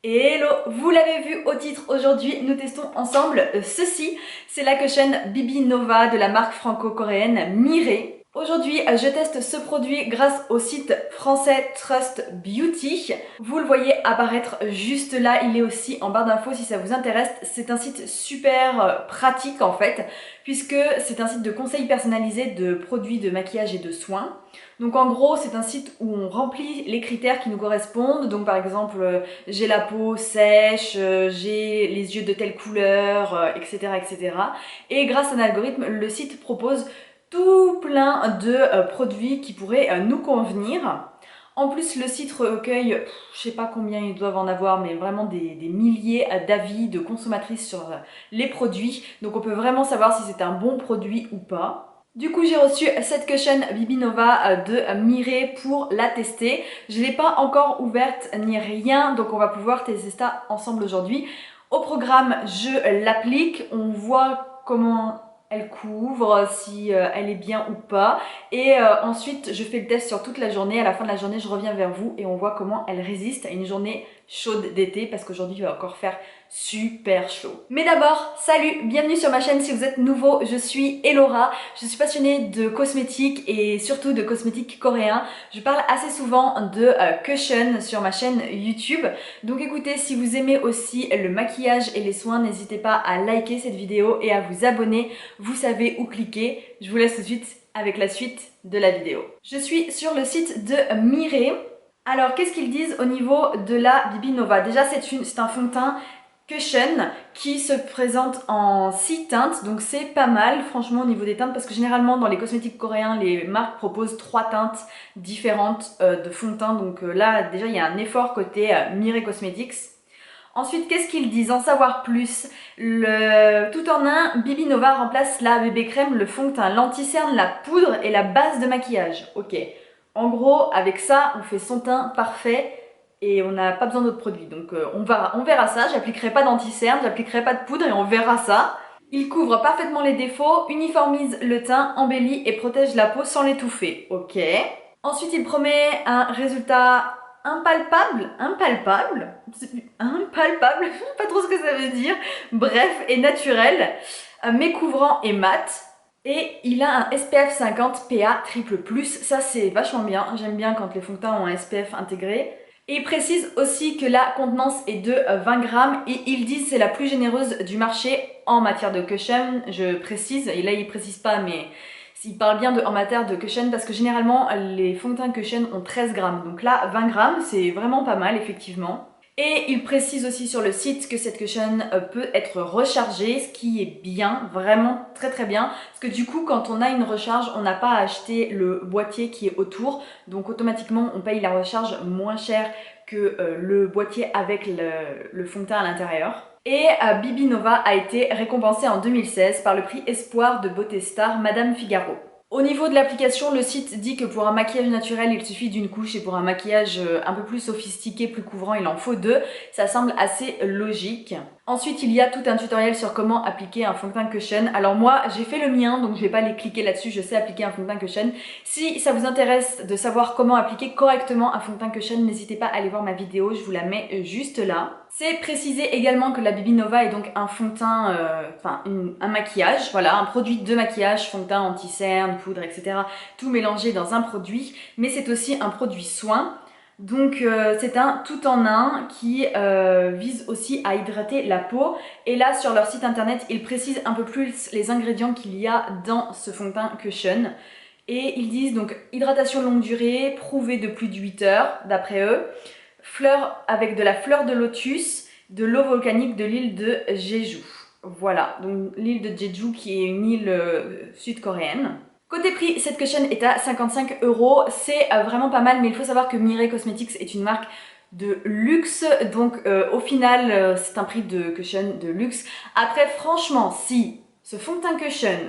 Hello, vous l'avez vu au titre, aujourd'hui nous testons ensemble ceci, c'est la cushion BB Nova de la marque franco-coréenne Mireille. Aujourd'hui je teste ce produit grâce au site français Trust Beauty. Vous le voyez apparaître juste là, il est aussi en barre d'infos si ça vous intéresse. C'est un site super pratique en fait, puisque c'est un site de conseils personnalisés de produits de maquillage et de soins. Donc en gros c'est un site où on remplit les critères qui nous correspondent, donc par exemple j'ai la peau sèche, j'ai les yeux de telle couleur, etc., etc. Et grâce à un algorithme, le site propose tout plein de produits qui pourraient nous convenir. En plus, le site recueille, je sais pas combien ils doivent en avoir, mais vraiment des milliers d'avis de consommatrices sur les produits. Donc on peut vraiment savoir si c'est un bon produit ou pas. Du coup, j'ai reçu cette cushion BB Nova de Mireille pour la tester. Je ne l'ai pas encore ouverte ni rien, donc on va pouvoir tester ça ensemble aujourd'hui. Au programme, je l'applique, on voit comment elle couvre, si elle est bien ou pas. Et ensuite, je fais le test sur toute la journée. À la fin de la journée, je reviens vers vous et on voit comment elle résiste à une journée chaude d'été parce qu'aujourd'hui, il va encore faire super chaud. Mais d'abord, salut, bienvenue sur ma chaîne si vous êtes nouveau, je suis Elora, je suis passionnée de cosmétiques et surtout de cosmétiques coréens. Je parle assez souvent de cushion sur ma chaîne YouTube. Donc écoutez, si vous aimez aussi le maquillage et les soins, n'hésitez pas à liker cette vidéo et à vous abonner. Vous savez où cliquer. Je vous laisse tout de suite avec la suite de la vidéo. Je suis sur le site de Mireille. Alors qu'est-ce qu'ils disent au niveau de la BB Nova? Déjà c'est un fond de teint cushion qui se présente en 6 teintes, donc c'est pas mal franchement au niveau des teintes parce que généralement dans les cosmétiques coréens les marques proposent 3 teintes différentes de fond de teint, donc là déjà il y a un effort côté Mireille Cosmetics. Ensuite, qu'est-ce qu'ils disent? En savoir plus. Le tout en un, BB Nova remplace la bébé crème, le fond de teint, l'anti-cerne, la poudre et la base de maquillage. Ok. En gros, avec ça, on fait son teint parfait et on n'a pas besoin d'autres produits. Donc on verra ça. J'appliquerai pas d'anti-cerne, j'appliquerai pas de poudre et on verra ça. Il couvre parfaitement les défauts, uniformise le teint, embellit et protège la peau sans l'étouffer. Ok. Ensuite, il promet un résultat impalpable, je sais pas trop ce que ça veut dire, bref, et naturel, mais couvrant et mat. Et il a un SPF 50 PA triple plus, ça c'est vachement bien, j'aime bien quand les fonds de teint ont un SPF intégré. Et il précise aussi que la contenance est de 20 grammes et ils disent c'est la plus généreuse du marché en matière de cushion, je précise, et là il précise pas mais il parle bien en matière de cushion parce que généralement les fonds de teint cushion ont 13 grammes, donc là 20 grammes c'est vraiment pas mal effectivement. Et il précise aussi sur le site que cette cushion peut être rechargée, ce qui est bien, vraiment très très bien. Parce que du coup, quand on a une recharge, on n'a pas à acheter le boîtier qui est autour. Donc automatiquement, on paye la recharge moins cher que le boîtier avec le fond de teint à l'intérieur. Et BB Nova a été récompensée en 2016 par le prix Espoir de Beauté Star Madame Figaro. Au niveau de l'application, le site dit que pour un maquillage naturel, il suffit d'une couche et pour un maquillage un peu plus sophistiqué, plus couvrant, il en faut 2. Ça semble assez logique. Ensuite, il y a tout un tutoriel sur comment appliquer un fond de teint cushion. Alors moi, j'ai fait le mien, donc je vais pas les cliquer là-dessus, je sais appliquer un fond de teint cushion. Si ça vous intéresse de savoir comment appliquer correctement un fond de teint cushion, n'hésitez pas à aller voir ma vidéo, je vous la mets juste là. C'est précisé également que la BB Nova est donc un fond de teint, un maquillage, voilà, un produit de maquillage, fond de teint, anti-cerne, poudre, etc. Tout mélangé dans un produit, mais c'est aussi un produit soin. Donc c'est un tout en un qui vise aussi à hydrater la peau. Et là sur leur site internet, ils précisent un peu plus les ingrédients qu'il y a dans ce fond de teint cushion. Et ils disent donc hydratation longue durée, prouvée de plus de 8 heures d'après eux. Fleur avec de la fleur de lotus, de l'eau volcanique de l'île de Jeju. Voilà, donc l'île de Jeju qui est une île sud-coréenne. Côté prix, cette cushion est à 55 €, c'est vraiment pas mal, mais il faut savoir que Mireille Cosmetics est une marque de luxe, donc au final c'est un prix de cushion de luxe. Après franchement, si ce fond de teint cushion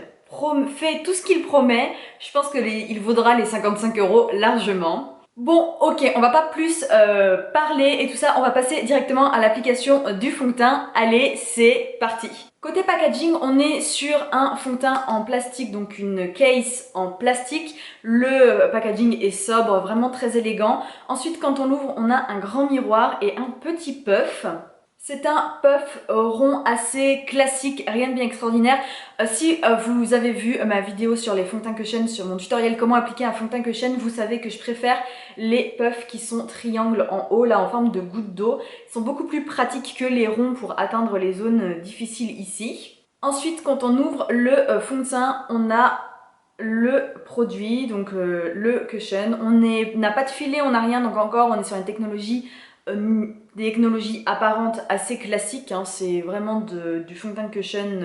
fait tout ce qu'il promet, je pense qu'il vaudra les 55 € largement. Bon, ok, on va pas plus parler et tout ça, on va passer directement à l'application du fond de teint. Allez, c'est parti! Côté packaging, on est sur un fond de teint en plastique, donc une case en plastique. Le packaging est sobre, vraiment très élégant. Ensuite, quand on l'ouvre, on a un grand miroir et un petit puff. C'est un puff rond assez classique, rien de bien extraordinaire. Si vous avez vu ma vidéo sur les fonds de teint cushion, sur mon tutoriel comment appliquer un fond de teint cushion, vous savez que je préfère les puffs qui sont triangles en haut, là en forme de goutte d'eau. Ils sont beaucoup plus pratiques que les ronds pour atteindre les zones difficiles ici. Ensuite, quand on ouvre le fond de teint, on a le produit, donc le cushion. On n'a pas de filet, on n'a rien, donc encore on est sur une technologie des technologies apparentes assez classiques, hein. C'est vraiment du fond de teint cushion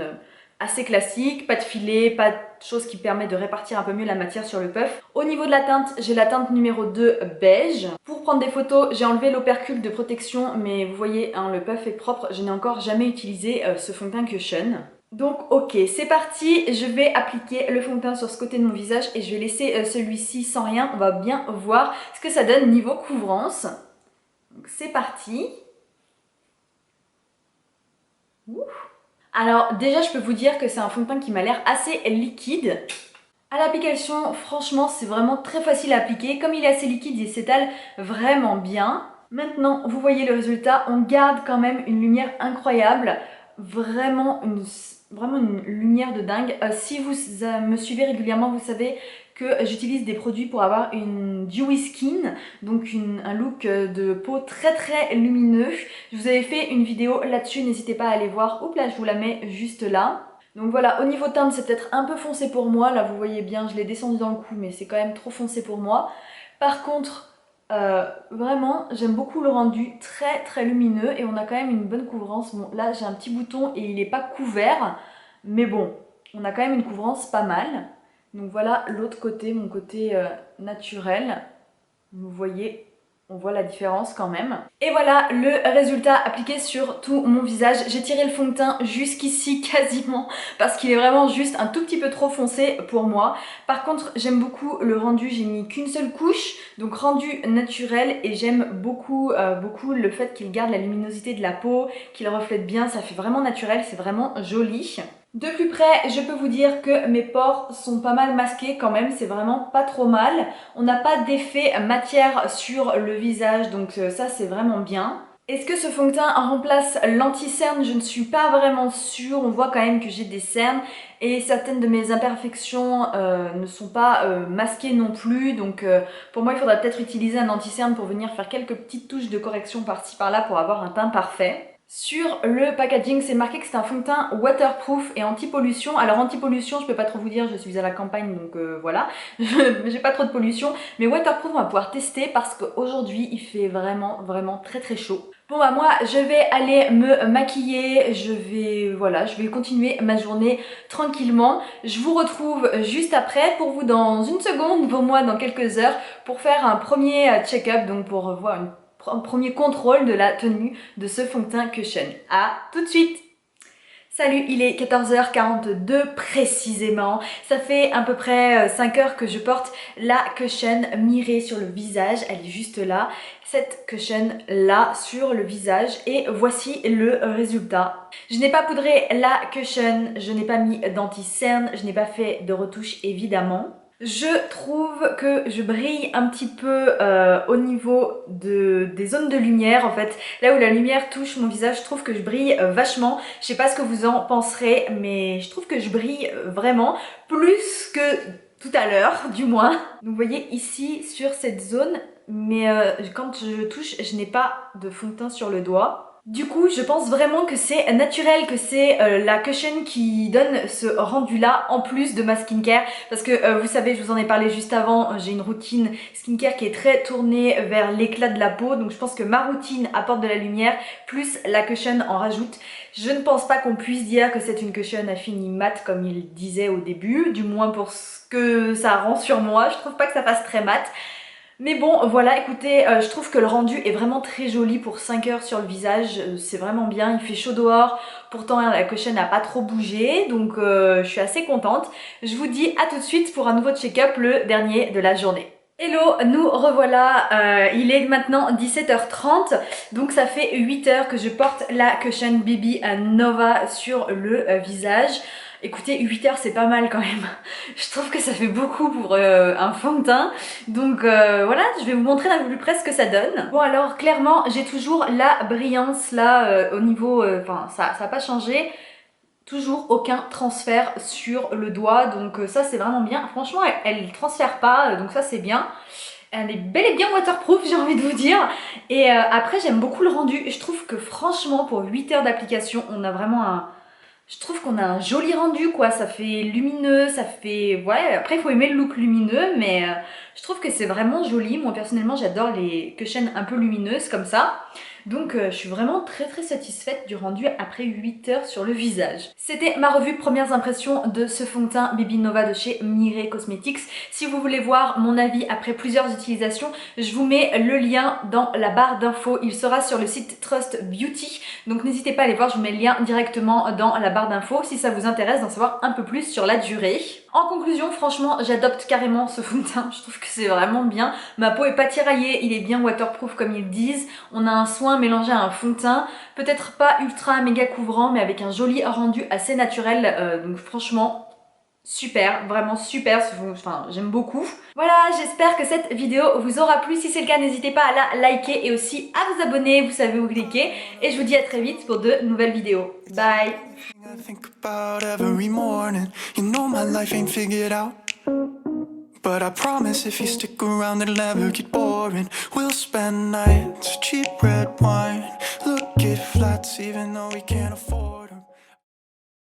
assez classique, pas de filet, pas de chose qui permet de répartir un peu mieux la matière sur le puff. Au niveau de la teinte, j'ai la teinte numéro 2 beige. Pour prendre des photos, j'ai enlevé l'opercule de protection, mais vous voyez, hein, le puff est propre, je n'ai encore jamais utilisé ce fond de teint cushion. Donc ok, c'est parti, je vais appliquer le fond de teint sur ce côté de mon visage et je vais laisser celui-ci sans rien. On va bien voir ce que ça donne niveau couvrance. Donc c'est parti. Ouf. Alors déjà je peux vous dire que c'est un fond de teint qui m'a l'air assez liquide. À l'application, franchement c'est vraiment très facile à appliquer. Comme il est assez liquide, il s'étale vraiment bien. Maintenant, vous voyez le résultat, on garde quand même une lumière incroyable. Vraiment une lumière de dingue. Si vous me suivez régulièrement, vous savez que j'utilise des produits pour avoir une dewy skin, donc un look de peau très très lumineux. Je vous avais fait une vidéo là-dessus, n'hésitez pas à aller voir. Oups là, je vous la mets juste là. Donc voilà, au niveau teinte, c'est peut-être un peu foncé pour moi. Là, vous voyez bien, je l'ai descendu dans le cou, mais c'est quand même trop foncé pour moi. Par contre, vraiment, j'aime beaucoup le rendu très très lumineux et on a quand même une bonne couvrance. Bon, là, j'ai un petit bouton et il n'est pas couvert, mais bon, on a quand même une couvrance pas mal. Donc voilà l'autre côté, mon côté naturel. Vous voyez, on voit la différence quand même. Et voilà le résultat appliqué sur tout mon visage. J'ai tiré le fond de teint jusqu'ici quasiment parce qu'il est vraiment juste un tout petit peu trop foncé pour moi. Par contre, j'aime beaucoup le rendu, j'ai mis qu'une seule couche, donc rendu naturel, et j'aime beaucoup, beaucoup le fait qu'il garde la luminosité de la peau, qu'il reflète bien, ça fait vraiment naturel, c'est vraiment joli. De plus près, je peux vous dire que mes pores sont pas mal masqués quand même, c'est vraiment pas trop mal. On n'a pas d'effet matière sur le visage, donc ça c'est vraiment bien. Est-ce que ce fond de teint remplace l'anti-cerne? Je ne suis pas vraiment sûre, on voit quand même que j'ai des cernes et certaines de mes imperfections ne sont pas masquées non plus, donc pour moi il faudrait peut-être utiliser un anti-cerne pour venir faire quelques petites touches de correction par-ci par-là pour avoir un teint parfait. Sur le packaging, c'est marqué que c'est un fond de teint waterproof et anti-pollution. Alors anti-pollution, je peux pas trop vous dire, je suis à la campagne donc voilà, j'ai pas trop de pollution. Mais waterproof, on va pouvoir tester parce qu'aujourd'hui, il fait vraiment très très chaud. Bon bah moi, je vais aller me maquiller, je vais continuer ma journée tranquillement. Je vous retrouve juste après pour vous dans une seconde, pour moi dans quelques heures, pour faire un premier check-up, donc pour voir un premier contrôle de la tenue de ce fond de teint cushion. À tout de suite! Salut, il est 14h42 précisément. Ça fait à peu près 5 heures que je porte la cushion mirée sur le visage. Elle est juste là. Cette cushion là sur le visage et voici le résultat. Je n'ai pas poudré la cushion, je n'ai pas mis d'anti-cerne, je n'ai pas fait de retouche évidemment. Je trouve que je brille un petit peu au niveau des zones de lumière en fait. Là où la lumière touche mon visage, je trouve que je brille vachement. Je sais pas ce que vous en penserez, mais je trouve que je brille vraiment plus que tout à l'heure, du moins. Donc vous voyez ici sur cette zone, mais quand je touche, je n'ai pas de fond de teint sur le doigt. Du coup, je pense vraiment que c'est naturel, que c'est la cushion qui donne ce rendu-là en plus de ma skincare. Parce que vous savez, je vous en ai parlé juste avant, j'ai une routine skincare qui est très tournée vers l'éclat de la peau. Donc je pense que ma routine apporte de la lumière, plus la cushion en rajoute. Je ne pense pas qu'on puisse dire que c'est une cushion à fini mat comme il disait au début. Du moins pour ce que ça rend sur moi, je trouve pas que ça fasse très mat. Mais bon, voilà, écoutez, je trouve que le rendu est vraiment très joli pour 5 heures sur le visage, c'est vraiment bien, il fait chaud dehors, pourtant la cushion n'a pas trop bougé, donc je suis assez contente. Je vous dis à tout de suite pour un nouveau check-up, le dernier de la journée. Hello, nous revoilà, il est maintenant 17h30, donc ça fait 8 heures que je porte la Cushion BB Nova sur le visage. Écoutez, 8 heures c'est pas mal quand même, je trouve que ça fait beaucoup pour un fond de teint, donc voilà, je vais vous montrer d'un peu plus près ce que ça donne. Bon alors clairement j'ai toujours la brillance là au niveau, enfin ça n'a pas changé. Toujours aucun transfert sur le doigt, donc ça c'est vraiment bien. Franchement elle transfère pas, donc ça c'est bien. Elle est bel et bien waterproof, j'ai envie de vous dire. Et après j'aime beaucoup le rendu. Je trouve que franchement pour 8 heures d'application on a vraiment un... Je trouve qu'on a un joli rendu quoi, ça fait lumineux, ça fait... Ouais, après il faut aimer le look lumineux, mais je trouve que c'est vraiment joli. Moi personnellement j'adore les cushions un peu lumineuses comme ça. Donc je suis vraiment très satisfaite du rendu après 8 heures sur le visage. C'était ma revue premières impressions de ce fond de teint BB Nova de chez Mireille Cosmetics. Si vous voulez voir mon avis après plusieurs utilisations, je vous mets le lien dans la barre d'infos. Il sera sur le site Trust Beauty. Donc n'hésitez pas à aller voir, je vous mets le lien directement dans la barre d'infos si ça vous intéresse d'en savoir un peu plus sur la durée. En conclusion, franchement, j'adopte carrément ce fond de teint. Je trouve que c'est vraiment bien. Ma peau est pas tiraillée, il est bien waterproof comme ils disent. On a un soin mélangé à un fond de teint. Peut-être pas ultra méga couvrant, mais avec un joli rendu assez naturel. Donc franchement, super, vraiment super, enfin j'aime beaucoup. Voilà, j'espère que cette vidéo vous aura plu. Si c'est le cas, n'hésitez pas à la liker et aussi à vous abonner, vous savez où cliquer. Et je vous dis à très vite pour de nouvelles vidéos. Bye! I think about every morning. You know my life ain't figured out, but I promise if you stick around it'll never get boring. We'll spend nights, cheap red wine, look at flats even though we can't afford